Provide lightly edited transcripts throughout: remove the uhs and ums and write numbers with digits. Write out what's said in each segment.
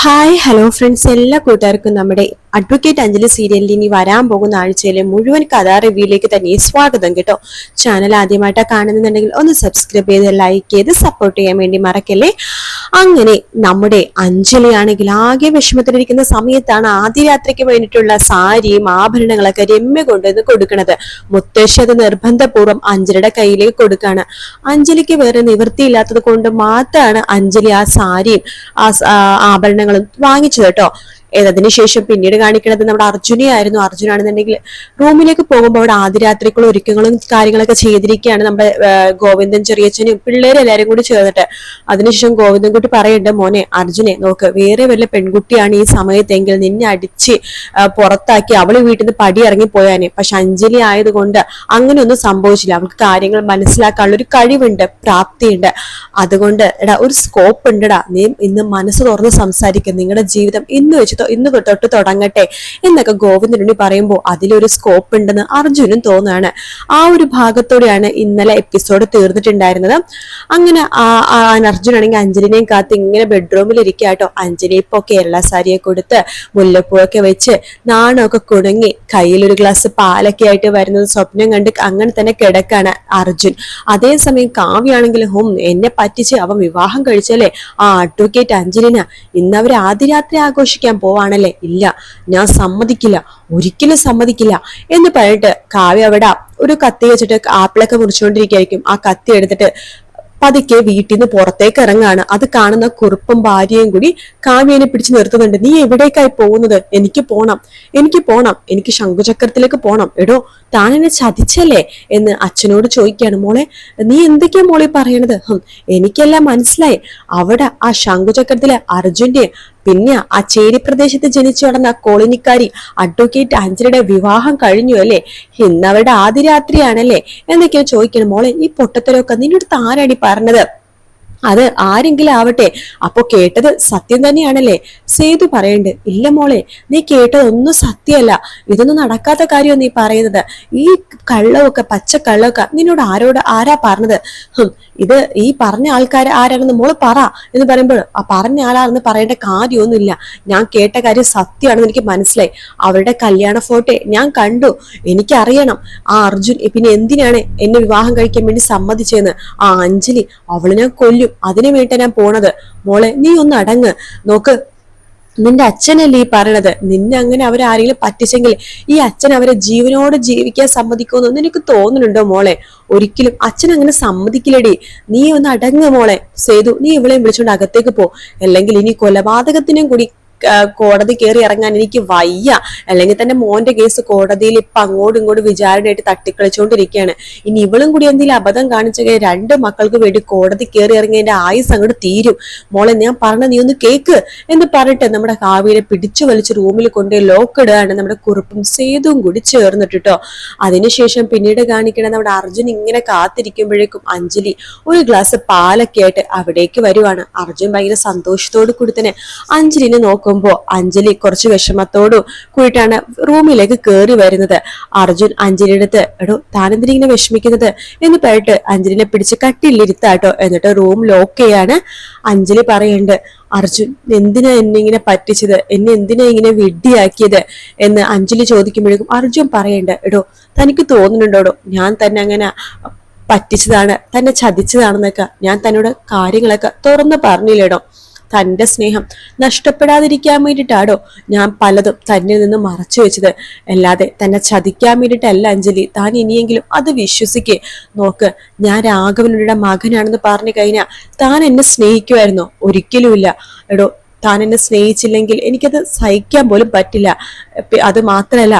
Hi hello friends, എല്ലാ കൂട്ടുകാർക്കും നമ്മുടെ അഡ്വക്കേറ്റ് അഞ്ജലി സീരിയലിൽ ഇനി വരാൻ പോകുന്ന ആഴ്ചയിലെ മുഴുവൻ കഥാ റിവ്യൂയിലേക്ക് തന്നെ സ്വാഗതം കേട്ടോ. ചാനൽ ആദ്യമായിട്ടാണ് കാണുന്നുണ്ടെങ്കിൽ ഒന്ന് സബ്സ്ക്രൈബ് ചെയ്ത് ലൈക്ക് ചെയ്ത് സപ്പോർട്ട് ചെയ്യാൻ വേണ്ടി മറക്കല്ലേ. അങ്ങനെ നമ്മുടെ അഞ്ജലി ആണെങ്കിൽ ആകെ വിഷമത്തിലിരിക്കുന്ന സമയത്താണ് ആദ്യ രാത്രിക്ക് വേണ്ടിയിട്ടുള്ള സാരിയും ആഭരണങ്ങളൊക്കെ രമ്യ കൊണ്ടുവന്ന് കൊടുക്കുന്നത്. മുത്തശ്ശി അത് നിർബന്ധപൂർവ്വം അഞ്ജലിയുടെ കയ്യിലേക്ക് കൊടുക്കാണ്. അഞ്ജലിക്ക് വേറെ നിവൃത്തിയില്ലാത്തത് കൊണ്ട് മാത്രമാണ് അഞ്ജലി ആ സാരിയും ആഭരണങ്ങളും വാങ്ങിച്ചത് കേട്ടോ. അതിനുശേഷം പിന്നീട് കാണിക്കുന്നത് നമ്മുടെ അർജുനെയായിരുന്നു. അർജുനാണെന്നുണ്ടെങ്കിൽ റൂമിലേക്ക് പോകുമ്പോൾ അവിടെ ആദ്യരാത്രിക്കുള്ള ഒരുക്കങ്ങളും കാര്യങ്ങളൊക്കെ ചെയ്തിരിക്കുകയാണ് നമ്മുടെ ഗോവിന്ദൻ ചെറിയച്ഛനും പിള്ളേരും എല്ലാരും കൂടി ചേർന്നിട്ട്. അതിനുശേഷം ഗോവിന്ദൻ കുട്ടി പറയുന്നുണ്ട്, മോനെ അർജുനെ നോക്ക്, വേറെ വല്ല പെൺകുട്ടിയാണ് ഈ സമയത്തെങ്കിൽ നിന്നെ അടിച്ച് പുറത്താക്കി അവള് വീട്ടിൽ നിന്ന് പടി ഇറങ്ങി പോയാനെ. പക്ഷെ അഞ്ജലി ആയതുകൊണ്ട് അങ്ങനെയൊന്നും സംഭവിച്ചില്ല. അവൾക്ക് കാര്യങ്ങൾ മനസ്സിലാക്കാനുള്ള ഒരു കഴിവുണ്ട്, പ്രാപ്തിയുണ്ട്. അതുകൊണ്ട് എടാ ഒരു സ്കോപ്പ് ഉണ്ടടാ, നീ ഇന്ന് മനസ്സ് തുറന്ന് സംസാരിക്കും, നിങ്ങളുടെ ജീവിതം ഇന്ന് തൊട്ട് തുടങ്ങട്ടെ എന്നൊക്കെ ഗോവിന്ദനുണ്ണി പറയുമ്പോൾ അതിലൊരു സ്കോപ്പ് ഉണ്ടെന്ന് അർജുനും തോന്നുകയാണ്. ആ ഒരു ഭാഗത്തോടെയാണ് ഇന്നലെ എപ്പിസോഡ് തീർന്നിട്ടുണ്ടായിരുന്നത്. അങ്ങനെ അർജുനാണെങ്കിൽ അഞ്ജലിനെയും കാത്ത് ഇങ്ങനെ ബെഡ്റൂമിൽ ഇരിക്കാട്ടോ. അഞ്ജലി ഇപ്പോ കേരള സാരിയെ കൊടുത്ത് മുല്ലപ്പൂവൊക്കെ വെച്ച് നാണമൊക്കെ കുണുങ്ങി കയ്യിലൊരു ഗ്ലാസ് പാലൊക്കെ ആയിട്ട് വരുന്നത് സ്വപ്നം കണ്ട് അങ്ങനെ തന്നെ കിടക്കാണ് അർജുൻ. അതേസമയം കാവ്യാണെങ്കിൽ എന്നെ പറ്റിച്ച് അവൻ വിവാഹം കഴിച്ചല്ലേ ആ അഡ്വക്കേറ്റ് അഞ്ജലിന, ഇന്ന് അവർ ആദ്യ രാത്രി ആഘോഷിക്കാൻ പോവാണല്ലേ, ഇല്ല ഞാൻ സമ്മതിക്കില്ല, ഒരിക്കലും സമ്മതിക്കില്ല എന്ന് പറഞ്ഞിട്ട് കാവ്യ അവിടെ ഒരു കത്തി വെച്ചിട്ട് ആപ്പിളൊക്കെ മുറിച്ചുകൊണ്ടിരിക്കുകയായിരിക്കും. ആ കത്തി എടുത്തിട്ട് പതുക്കെ വീട്ടിൽ നിന്ന് പുറത്തേക്ക് ഇറങ്ങാണ്. അത് കാണുന്ന കുറുപ്പും ഭാര്യയും കൂടി കാവ്യനെ പിടിച്ചു നിർത്തുന്നുണ്ട്. നീ എവിടേക്കായി പോകുന്നത്? എനിക്ക് പോണം, എനിക്ക് ശംഖുചക്രത്തിലേക്ക് പോണം. എടോ താൻ എന്നെ ചതിച്ചല്ലേ എന്ന് അച്ഛനോട് ചോദിക്കുകയാണ്. മോളെ നീ എന്തൊക്കെയാ മോളെ പറയണത്? എനിക്കെല്ലാം മനസ്സിലായി. അവിടെ ആ ശംഖുചക്രത്തിലെ അർജുന്റെ പിന്നെ ആ ചേരി പ്രദേശത്ത് ജനിച്ചു നടന്ന കോളനിക്കാരി അഡ്വക്കേറ്റ് അഞ്ജലിയുടെ വിവാഹം കഴിഞ്ഞു അല്ലേ, ഇന്ന് അവരുടെ ആദ്യ രാത്രിയാണല്ലേ എന്നൊക്കെയാ ചോദിക്കണം. മോളെ ഈ പൊട്ടത്തരൊക്കെ നിന്നോട് ആരാടി പറഞ്ഞത്? അത് ആരെങ്കിലും ആവട്ടെ, അപ്പൊ കേട്ടത് സത്യം തന്നെയാണല്ലേ? സേതു പറയണ്ട്, ഇല്ല മോളെ നീ കേട്ടതൊന്നും സത്യമല്ല, ഇതൊന്നും നടക്കാത്ത കാര്യം നീ പറയുന്നത്. ഈ കള്ളമൊക്കെ പച്ചക്കള്ളമൊക്കെ നിന്നോട് ആരാ പറഞ്ഞത്? ഇത് ഈ പറഞ്ഞ ആൾക്കാർ ആരാണെന്ന് മോള് പറ എന്ന് പറയുമ്പോൾ ആ പറഞ്ഞ ആളാണെന്ന് പറയേണ്ട കാര്യമൊന്നുമില്ല. ഞാൻ കേട്ട കാര്യം സത്യമാണെന്ന് എനിക്ക് മനസ്സിലായി. അവരുടെ കല്യാണ ഫോട്ടോ ഞാൻ കണ്ടു, എനിക്കറിയണം ആ അർജുൻ പിന്നെ എന്തിനാണ് എന്നെ വിവാഹം കഴിക്കാൻ വേണ്ടി സമ്മതിച്ചതെന്ന്. ആ അഞ്ജലി അവള് ഞാൻ കൊല്ലും, അതിനു വേണ്ടി ഞാൻ പോണത്. മോളെ നീ ഒന്ന് അടങ്ങ്. നോക്ക്, നിന്റെ അച്ഛനല്ലേ ഈ പറയണത്. നിന്നെ അങ്ങനെ അവരാരെങ്കിലും പറ്റിച്ചെങ്കിൽ ഈ അച്ഛൻ അവരെ ജീവനോട് ജീവിക്കാൻ സമ്മതിക്കുമെന്ന് നിനക്ക് തോന്നുന്നുണ്ടോ മോളെ? ഒരിക്കലും അച്ഛൻ അങ്ങനെ സമ്മതിക്കില്ലടി. നീ ഒന്ന് അടങ്ങ് മോളെ. സേതു നീ ഇവളെയും വിളിച്ചോണ്ട് അകത്തേക്ക് പോ, അല്ലെങ്കിൽ ഇനി കൊലപാതകത്തിനും കൂടി കോടതി കയറി ഇറങ്ങാൻ എനിക്ക് വയ്യ. അല്ലെങ്കിൽ തന്നെ മോന്റെ കേസ് കോടതിയിൽ ഇപ്പൊ അങ്ങോട്ടും ഇങ്ങോട്ടും വിചാരണയായിട്ട് തട്ടിക്കളിച്ചോണ്ടിരിക്കുകയാണ്. ഇനി ഇവളും കൂടി എന്തെങ്കിലും അബദ്ധം കാണിച്ച രണ്ട് മക്കൾക്ക് വേണ്ടി കോടതി കയറി ഇറങ്ങിയതിന്റെ ആയുസ് അങ്ങോട്ട് തീരും. മോളെ ഞാൻ പറഞ്ഞ നീ ഒന്ന് കേക്ക് എന്ന് പറഞ്ഞിട്ട് നമ്മുടെ കാവ്യനെ പിടിച്ചു വലിച്ച് റൂമിൽ കൊണ്ട് ലോക്ക് ഇടുകയാണ് നമ്മുടെ കുറുപ്പും സേതുവും കൂടി ചേർന്നിട്ടോ. അതിനുശേഷം പിന്നീട് കാണിക്കണം നമ്മുടെ അർജുൻ ഇങ്ങനെ കാത്തിരിക്കുമ്പോഴേക്കും അഞ്ജലി ഒരു ഗ്ലാസ് പാലൊക്കെ ആയിട്ട് അവിടേക്ക് വരുവാണ്. അർജുൻ ഭയങ്കര സന്തോഷത്തോടു കൂടി തന്നെ അഞ്ജലിനെ നോക്കുമ്പോ അഞ്ജലി കുറച്ച് വിഷമത്തോടു കൂടിയിട്ടാണ് റൂമിലേക്ക് കയറി വരുന്നത്. അർജുൻ അഞ്ജലിയുടെ അടുത്ത്, എടോ താനെന്തിനെ വിഷമിക്കുന്നത് എന്ന് പറഞ്ഞിട്ട് അഞ്ജലിനെ പിടിച്ച് കട്ടിലിരുത്താട്ടോ. എന്നിട്ട് റൂം ലോക്ക് ചെയ്യാണ്. അഞ്ജലി പറയുന്നുണ്ട്, അർജുൻ എന്തിനാ എന്നെ ഇങ്ങനെ പറ്റിച്ചത്, എന്നെ എന്തിനാ ഇങ്ങനെ വിഡ്ഢിയാക്കിയത് എന്ന് അഞ്ജലി ചോദിക്കുമ്പോഴേക്കും അർജുൻ പറയുന്നുണ്ട്, എടോ തനിക്ക് തോന്നുന്നുണ്ടോടോ ഞാൻ തന്നെ അങ്ങനെ പറ്റിച്ചതാണ്, തന്നെ ചതിച്ചതാണെന്നൊക്കെ ഞാൻ തന്നോട് കാര്യങ്ങളൊക്കെ തുറന്ന് പറഞ്ഞില്ലേടോ. തന്റെ സ്നേഹം നഷ്ടപ്പെടാതിരിക്കാൻ വേണ്ടിയിട്ടാടോ ഞാൻ പലതും തന്നിൽ നിന്ന് മറച്ചു വെച്ചത്, അല്ലാതെ തന്നെ ചതിക്കാൻ വേണ്ടിയിട്ടല്ല അഞ്ജലി. താൻ ഇനിയെങ്കിലും അത് വിശ്വസിക്കേ. നോക്ക്, ഞാൻ രാഘവനുടെ മകനാണെന്ന് പറഞ്ഞു കഴിഞ്ഞാൽ താൻ എന്നെ സ്നേഹിക്കുമായിരുന്നോ? ഒരിക്കലുമില്ല. എടോ താൻ എന്നെ സ്നേഹിച്ചില്ലെങ്കിൽ എനിക്കത് സഹിക്കാൻ പോലും പറ്റില്ല. അത് മാത്രല്ല,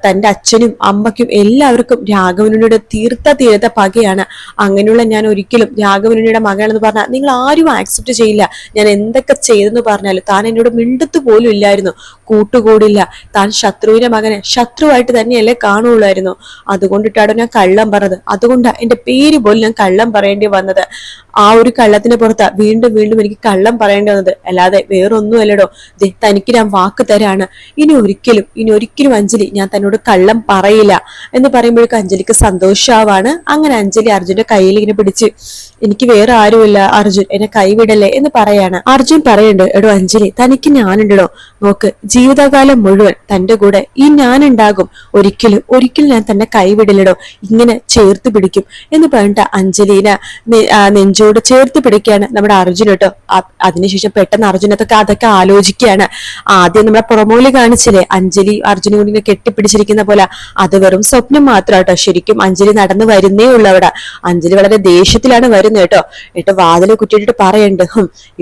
തൻ്റെ അച്ഛനും അമ്മയ്ക്കും എല്ലാവർക്കും രാഘവനുണ്ണിയുടെ തീർത്ത പകയാണ്. അങ്ങനെയുള്ള ഞാൻ ഒരിക്കലും രാഘവനുണ്ണിയുടെ മകനാണെന്ന് പറഞ്ഞാൽ നിങ്ങൾ ആരും ആക്സെപ്റ്റ് ചെയ്യില്ല. ഞാൻ എന്തൊക്കെ ചെയ്തെന്ന് പറഞ്ഞാലും താൻ എന്നോട് മിണ്ടത്ത് പോലും ഇല്ലായിരുന്നു, കൂട്ടുകൂടില്ല. താൻ ശത്രുവിന്റെ മകനെ ശത്രുവായിട്ട് തന്നെയല്ലേ കാണുള്ളായിരുന്നു. അതുകൊണ്ടിട്ടാണ് ഞാൻ കള്ളം പറഞ്ഞത്. അതുകൊണ്ടാണ് എന്റെ പേര് പോലും ഞാൻ കള്ളം പറയേണ്ടി വന്നത്. ആ ഒരു കള്ളത്തിന് പുറത്താ വീണ്ടും വീണ്ടും എനിക്ക് കള്ളം പറയേണ്ടി വന്നത്, അല്ലാതെ വേറൊന്നുമല്ലടോ. തനിക്ക് ഞാൻ വാക്ക് തരാണ്, ഇനി ഒരിക്കലും അഞ്ജലി ഞാൻ തന്നോട് കള്ളം പറയില്ല എന്ന് പറയുമ്പോഴേക്കും അഞ്ജലിക്ക് സന്തോഷാവാണ്. അങ്ങനെ അഞ്ജലി അർജുന്റെ കയ്യിൽ ഇങ്ങനെ പിടിച്ച്, എനിക്ക് വേറെ ആരുമില്ല അർജുൻ, എന്നെ കൈവിടല്ലേ എന്ന് പറയാണ്. അർജുൻ പറയുന്നുണ്ട്, എടോ അഞ്ജലി തനിക്ക് ഞാനുണ്ടോ, നോക്ക് ജീവിതകാലം മുഴുവൻ തന്റെ കൂടെ ഈ ഞാനുണ്ടാകും, ഒരിക്കലും ഞാൻ തന്നെ കൈവിടില്ലടോ, ഇങ്ങനെ ചേർത്ത് പിടിക്കും എന്ന് പറഞ്ഞിട്ട് അഞ്ജലീനെ നെഞ്ചോട് ചേർത്ത് പിടിക്കുകയാണ് നമ്മുടെ അർജുൻ കേട്ടോ. അതിനുശേഷം പെട്ടെന്ന് അതൊക്കെ ആലോചിക്കുകയാണ്. ആദ്യം നമ്മുടെ പ്രൊമോയില് കാണിച്ചില്ലേ അഞ്ജലി അർജുനും കൂടി കെട്ടിപ്പിടിച്ചിരിക്കുന്ന പോലെ, അത് വെറും സ്വപ്നം മാത്രം കേട്ടോ. ശരിക്കും അഞ്ജലി നടന്നു വരുന്നേ ഉള്ളൂ അവിടെ. അഞ്ജലി വളരെ ദേഷ്യത്തിലാണ് വരുന്നത് കേട്ടോ. വാതില് കുറ്റിയിട്ട് പറയുന്നുണ്ട്,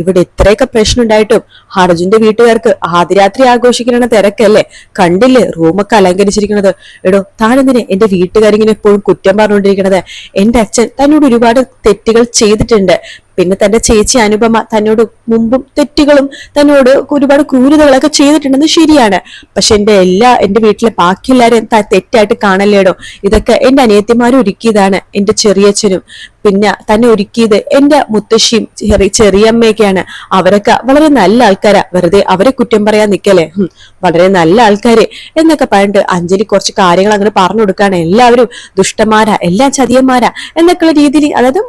ഇവിടെ ഇത്രയൊക്കെ പ്രശ്നം ഉണ്ടായിട്ടും അർജുന്റെ വീട്ടുകാർക്ക് ആദ്യരാത്രി ആഘോഷിക്കുന്ന തിരക്കല്ലേ, കണ്ടില്ലേ റൂമൊക്കെ അലങ്കരിച്ചിരിക്കുന്നത്. എടോ താനെന്തിനെ എന്റെ വീട്ടുകാരിങ്ങനെ എപ്പോഴും കുറ്റം പറഞ്ഞുകൊണ്ടിരിക്കണത്? എന്റെ അച്ഛൻ തന്നോട് ഒരുപാട് തെറ്റുകൾ ചെയ്തിട്ടുണ്ട്, പിന്നെ തന്റെ ചേച്ചി അനുപമ തന്നോട് മുമ്പും തെറ്റുകളും തന്നോട് ഒരുപാട് ക്രൂരതകളൊക്കെ ചെയ്തിട്ടുണ്ടെന്ന് ശരിയാണ്. പക്ഷെ എന്റെ വീട്ടിലെ ബാക്കി എല്ലാരും തെറ്റായിട്ട് കാണല്ലേടോ. ഇതൊക്കെ എന്റെ അനിയത്തിമാരും ഒരുക്കിയതാണ്, എന്റെ ചെറിയച്ഛനും. പിന്നെ തന്നെ ഒരുക്കിയത് എന്റെ മുത്തശ്ശിയും ചെറിയമ്മയൊക്കെയാണ്. അവരൊക്കെ വളരെ നല്ല ആൾക്കാരാ, വെറുതെ അവരെ കുറ്റം പറയാൻ നിക്കല്ലേ, വളരെ നല്ല ആൾക്കാര് എന്നൊക്കെ പറഞ്ഞിട്ട് അഞ്ജലി കുറച്ച് കാര്യങ്ങൾ അങ്ങനെ പറഞ്ഞു കൊടുക്കാണ്. എല്ലാവരും ദുഷ്ടന്മാരാ, എല്ലാം ചതിയന്മാരാ എന്നൊക്കെയുള്ള രീതിയിൽ, അതായത്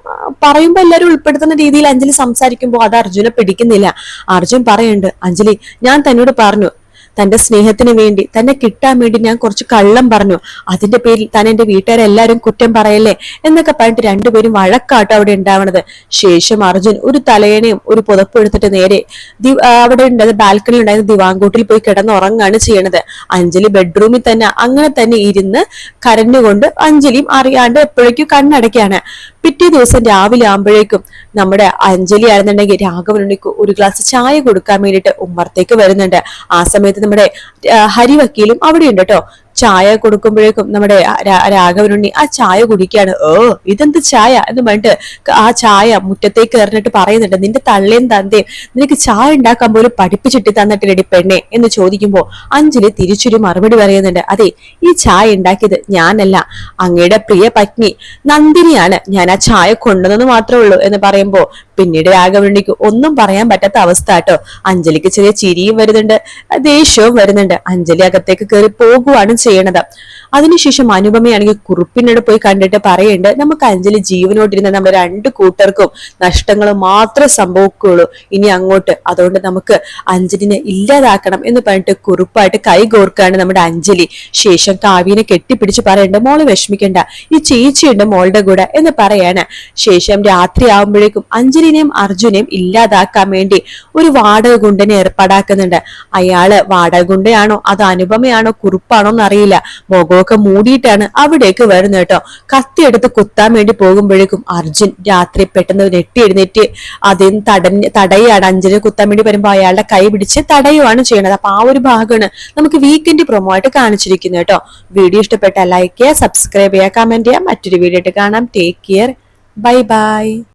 പറയുമ്പോ എല്ലാവരും ഉൾപ്പെടുത്തുന്ന രീതിയിൽ അഞ്ജലി സംസാരിക്കുമ്പോൾ അത് അർജുനെ പിടിക്കുന്നില്ല. അർജുൻ പറയുന്നുണ്ട്, അഞ്ജലി ഞാൻ തന്നോട് പറഞ്ഞു, തന്റെ സ്നേഹത്തിന് വേണ്ടി തന്നെ കിട്ടാൻ വേണ്ടി ഞാൻ കുറച്ച് കള്ളം പറഞ്ഞു, അതിന്റെ പേരിൽ താൻ എന്റെ വീട്ടുകാരെല്ലാരും കുറ്റം പറയല്ലേ എന്നൊക്കെ പറഞ്ഞിട്ട് രണ്ടുപേരും വഴക്കാട്ടോ അവിടെ ഉണ്ടാവണത്. ശേഷം അർജുൻ ഒരു തലയണയും ഒരു പുതപ്പ് എടുത്തിട്ട് നേരെ അവിടെ ഉണ്ടായിരുന്ന ബാൽക്കണി ഉണ്ടായിരുന്ന ദിവാങ്കൂട്ടിൽ പോയി കിടന്ന് ഉറങ്ങാണ് ചെയ്യണത്. അഞ്ജലി ബെഡ്റൂമിൽ തന്നെ അങ്ങനെ തന്നെ ഇരുന്ന് കരഞ്ഞുകൊണ്ട് അഞ്ജലിയും അറിയാണ്ട് എപ്പോഴേക്കും കണ്ണടയ്ക്കാണ്. പിറ്റേ ദിവസം രാവിലെ ആകുമ്പോഴേക്കും നമ്മുടെ അഞ്ജലി ആയിരുന്നുണ്ടെങ്കിൽ രാഘവനുണ്ണിക്ക് ഒരു ഗ്ലാസ് ചായ കൊടുക്കാൻ വേണ്ടിയിട്ട് ഉമ്മറത്തേക്ക് വരുന്നുണ്ട്. ആ സമയത്ത് നമ്മുടെ ഹരിവക്കീലും അവിടെ ഉണ്ട് കേട്ടോ. ചായ കൊടുക്കുമ്പോഴേക്കും നമ്മുടെ രാഘവനുണ്ണി ആ ചായ കുടിക്കുകയാണ്. ഇതെന്ത് ചായ എന്ന് പറഞ്ഞിട്ട് ആ ചായ മുറ്റത്തേക്ക് എറിഞ്ഞിട്ട് പറയുന്നുണ്ട്, നിന്റെ തള്ളേം തന്തേം നിനക്ക് ചായ ഉണ്ടാക്കാൻ പോലും പഠിപ്പിച്ചിട്ട് തന്നിട്ടില്ലടി പെണ്ണെ എന്ന് ചോദിക്കുമ്പോ അഞ്ജലി തിരിച്ചൊരു മറുപടി പറയുന്നുണ്ട്, അതെ ഈ ചായ ഉണ്ടാക്കിയത് ഞാനല്ല, അങ്ങയുടെ പ്രിയ പത്നി നന്ദിനിയാണ്, ഞാൻ ആ ചായ കൊണ്ടുവന്നെന്ന് മാത്രമേ ഉള്ളൂ എന്ന് പറയുമ്പോ പിന്നീട് രാഘവനുണ്ണിക്ക് ഒന്നും പറയാൻ പറ്റാത്ത അവസ്ഥ കേട്ടോ. അഞ്ജലിക്ക് ചെറിയ ചിരിയും വരുന്നുണ്ട്, ദേഷ്യവും വരുന്നുണ്ട്. അഞ്ജലി അകത്തേക്ക് കയറി പോകുവാണ് ചെയ്യണത്. അതിനുശേഷം അനുപമയാണെങ്കിൽ കുറുപ്പിനോട് പോയി കണ്ടിട്ട് പറയുന്നുണ്ട്, നമുക്ക് അഞ്ജലി ജീവനോട്ടിരുന്ന നമ്മുടെ രണ്ടു കൂട്ടർക്കും നഷ്ടങ്ങൾ മാത്രമേ സംഭവിക്കുള്ളൂ ഇനി അങ്ങോട്ട്, അതുകൊണ്ട് നമുക്ക് അഞ്ജലിനെ ഇല്ലാതാക്കണം എന്ന് പറഞ്ഞിട്ട് കുറുപ്പായിട്ട് കൈ കോർക്കാണ് നമ്മുടെ അഞ്ജലി. ശേഷം കാവ്യനെ കെട്ടിപ്പിടിച്ച് പറയുന്നുണ്ട്, മോള് വിഷമിക്കണ്ട, ഈ ചേച്ചിയുണ്ട് മോളുടെ കൂടെ എന്ന് പറയാണ്. ശേഷം രാത്രി ആവുമ്പോഴേക്കും അഞ്ജലിനെയും അർജുനെയും ഇല്ലാതാക്കാൻ വേണ്ടി ഒരു വാടക ഗുണ്ടനെ ഏർപ്പാടാക്കുന്നുണ്ട്. അയാള് വാടക ഗുണ്ടയാണോ അതോ അനുപമയാണോ കുറുപ്പാണോ എന്നറിയില്ല, മുഖമൊക്കെ മൂടിയിട്ടാണ് അവിടേക്ക് വരുന്നത് കേട്ടോ. കത്തിയെടുത്ത് കുത്താൻ വേണ്ടി പോകുമ്പോഴേക്കും അർജുൻ രാത്രി പെട്ടെന്ന് നെട്ടി എഴുന്നേറ്റ് അതിന് തടയാണ്. അഞ്ജലിനെ കുത്താൻ വേണ്ടി വരുമ്പോ അയാളുടെ കൈ പിടിച്ച് തടയുവാണ് ചെയ്യണത്. അപ്പൊ ആ ഒരു ഭാഗമാണ് നമുക്ക് വീക്കെൻഡ് പ്രൊമോ ആയിട്ട് കാണിച്ചിരിക്കുന്നത് കേട്ടോ. വീഡിയോ ഇഷ്ടപ്പെട്ട ലൈക്ക് ചെയ്യുക, സബ്സ്ക്രൈബ് ചെയ്യുക, കമന്റ് ചെയ്യുക. മറ്റൊരു വീഡിയോ ആയിട്ട് കാണാം. Take care, bye bye.